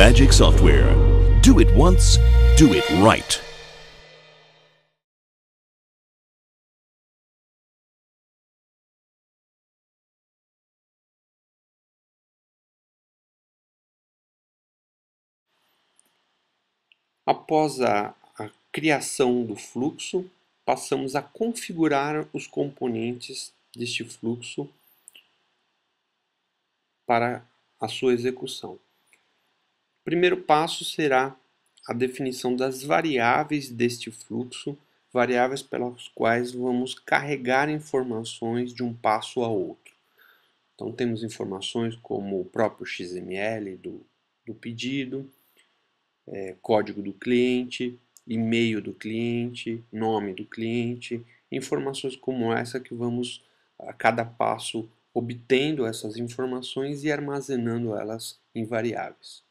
Magic Software. Do it once, do it right. Após a criação do fluxo, passamos a configurar os componentes deste fluxo para a sua execução. O primeiro passo será a definição das variáveis deste fluxo, variáveis pelas quais vamos carregar informações de um passo a outro. Então temos informações como o próprio XML do pedido, código do cliente, e-mail do cliente, nome do cliente, informações como essa que vamos a cada passo obtendo essas informações e armazenando elas em variáveis.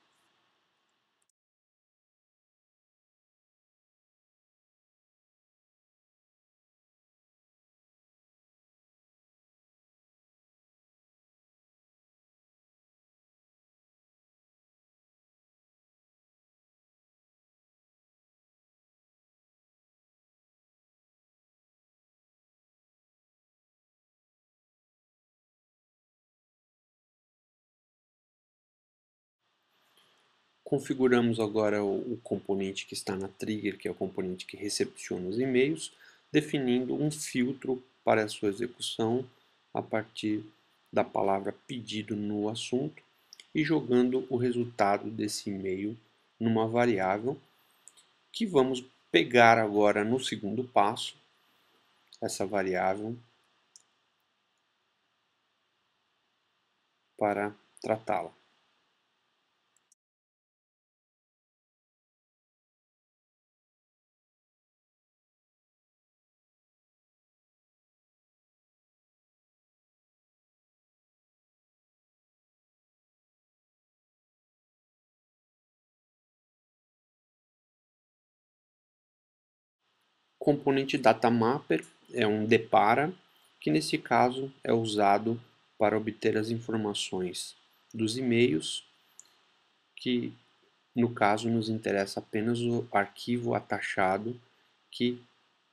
Configuramos agora o componente que está na trigger, que é o componente que recepciona os e-mails, definindo um filtro para a sua execução a partir da palavra pedido no assunto e jogando o resultado desse e-mail numa variável que vamos pegar agora no segundo passo, essa variável, para tratá-la. O componente datamapper é um depara, que nesse caso é usado para obter as informações dos e-mails, que no caso nos interessa apenas o arquivo atachado que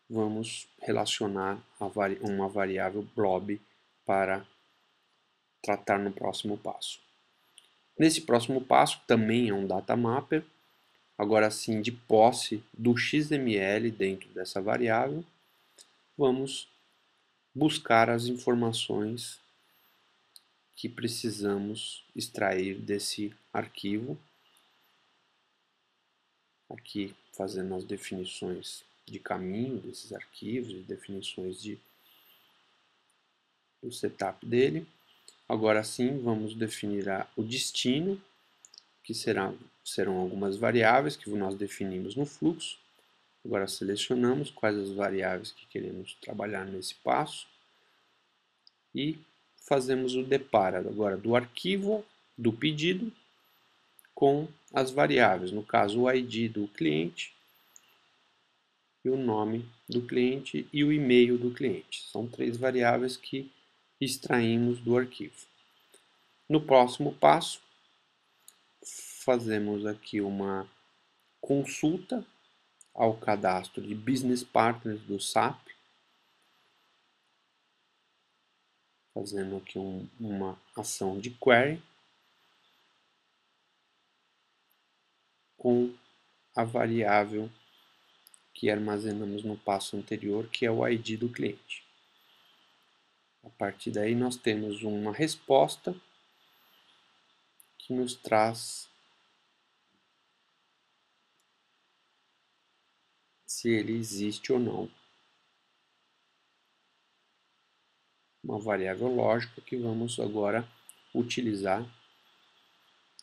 vamos relacionar a uma variável blob para tratar no próximo passo. Nesse próximo passo, também é um datamapper, agora sim de posse do XML dentro dessa variável, vamos buscar as informações que precisamos extrair desse arquivo, aqui fazendo as definições de caminho desses arquivos e definições do setup dele. Agora sim, vamos definir o destino, que serão algumas variáveis que nós definimos no fluxo. Agora selecionamos quais as variáveis que queremos trabalhar nesse passo e fazemos o depara agora do arquivo do pedido com as variáveis, no caso o ID do cliente e o nome do cliente e o e-mail do cliente. São três variáveis que extraímos do arquivo. No próximo passo, fazemos aqui uma consulta ao cadastro de Business Partners do SAP, fazendo aqui uma ação de query com a variável que armazenamos no passo anterior, que é o ID do cliente. A partir daí nós temos uma resposta que nos traz se ele existe ou não. Uma variável lógica que vamos agora utilizar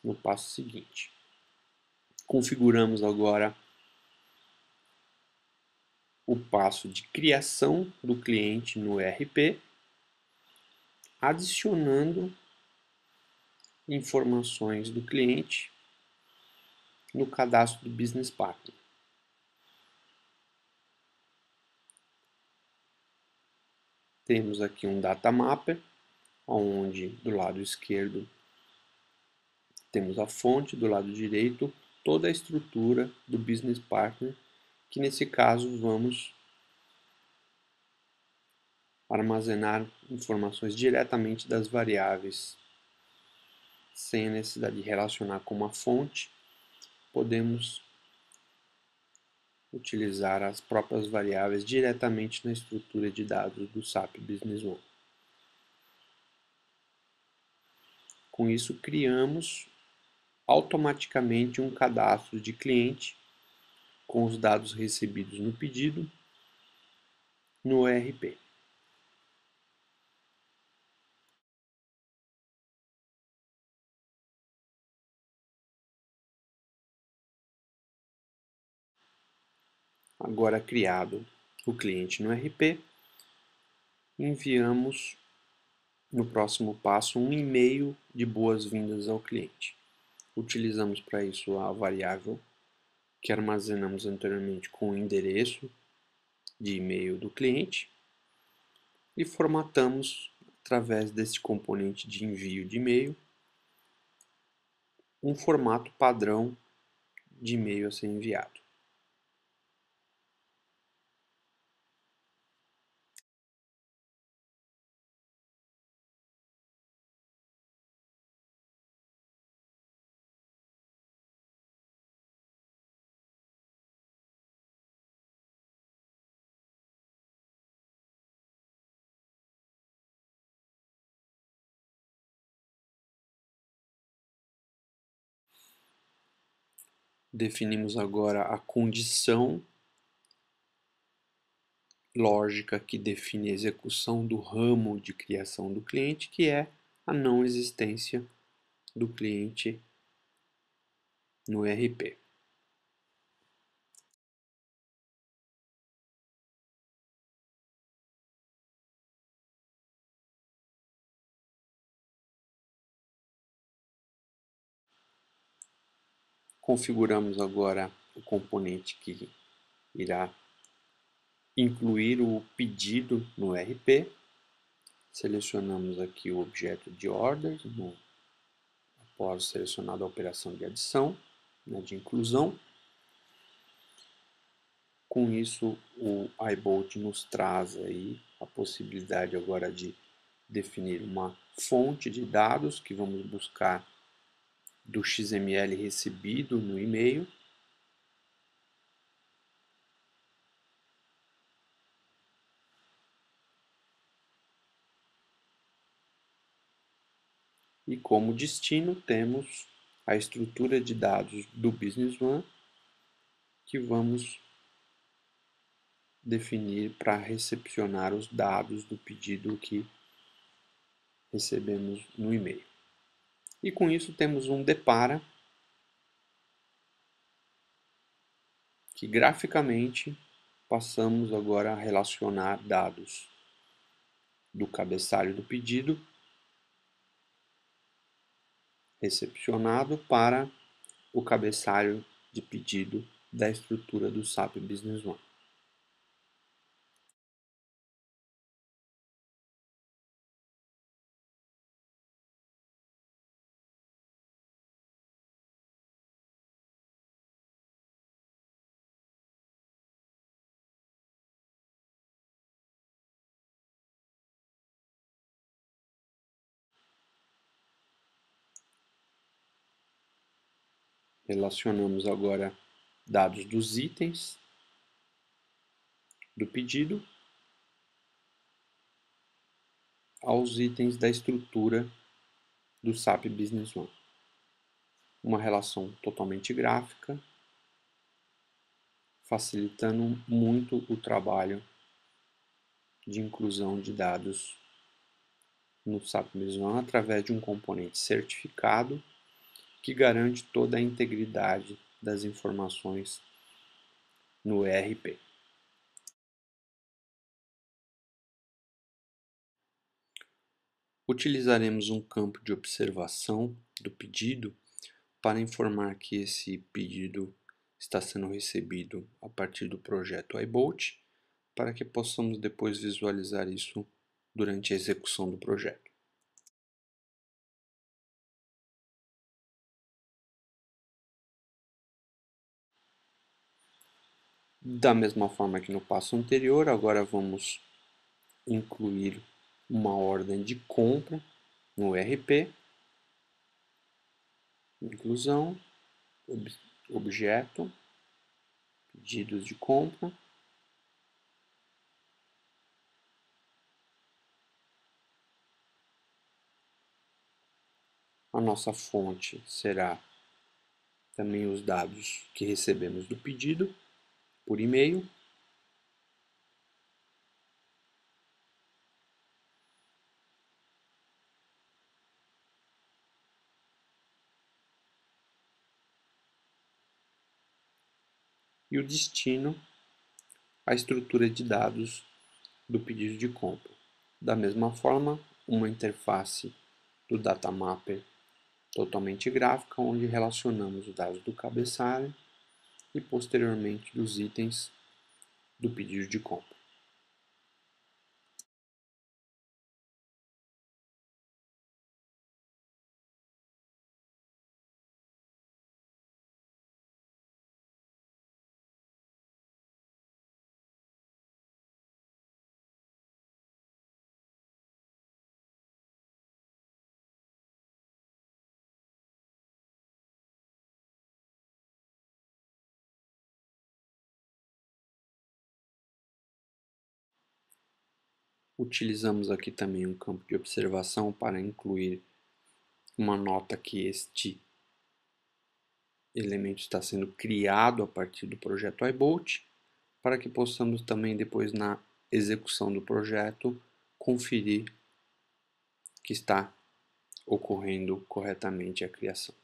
no passo seguinte. Configuramos agora o passo de criação do cliente no ERP, adicionando informações do cliente no cadastro do Business Partner. Temos aqui um datamapper, onde do lado esquerdo temos a fonte do lado direito, toda a estrutura do Business Partner, que nesse caso vamos armazenar informações diretamente das variáveis, sem a necessidade de relacionar com uma fonte. Podemos utilizar as próprias variáveis diretamente na estrutura de dados do SAP Business One. Com isso, criamos automaticamente um cadastro de cliente com os dados recebidos no pedido no ERP. Agora criado o cliente no ERP, enviamos no próximo passo um e-mail de boas-vindas ao cliente. Utilizamos para isso a variável que armazenamos anteriormente com o endereço de e-mail do cliente e formatamos através desse componente de envio de e-mail um formato padrão de e-mail a ser enviado. Definimos agora a condição lógica que define a execução do ramo de criação do cliente, que é a não existência do cliente no ERP. Configuramos agora o componente que irá incluir o pedido no ERP. Selecionamos aqui o objeto de order, após selecionada a operação de adição, de inclusão. Com isso, o iBolt nos traz aí a possibilidade agora de definir uma fonte de dados que vamos buscar do XML recebido no e-mail. E como destino temos a estrutura de dados do Business One que vamos definir para recepcionar os dados do pedido que recebemos no e-mail. E com isso temos um depara que graficamente passamos agora a relacionar dados do cabeçalho do pedido recepcionado para o cabeçalho de pedido da estrutura do SAP Business One. Relacionamos agora dados dos itens do pedido aos itens da estrutura do SAP Business One. Uma relação totalmente gráfica, facilitando muito o trabalho de inclusão de dados no SAP Business One através de um componente certificado que garante toda a integridade das informações no ERP. Utilizaremos um campo de observação do pedido para informar que esse pedido está sendo recebido a partir do projeto iBolt, para que possamos depois visualizar isso durante a execução do projeto. Da mesma forma que no passo anterior, agora vamos incluir uma ordem de compra no RP, inclusão, objeto, pedidos de compra. A nossa fonte será também os dados que recebemos do pedido por e-mail. E o destino, a estrutura de dados do pedido de compra. Da mesma forma, uma interface do datamapper totalmente gráfica, onde relacionamos os dados do cabeçalho e posteriormente dos itens do pedido de compra. Utilizamos aqui também um campo de observação para incluir uma nota que este elemento está sendo criado a partir do projeto iBolt, para que possamos também depois na execução do projeto conferir que está ocorrendo corretamente a criação.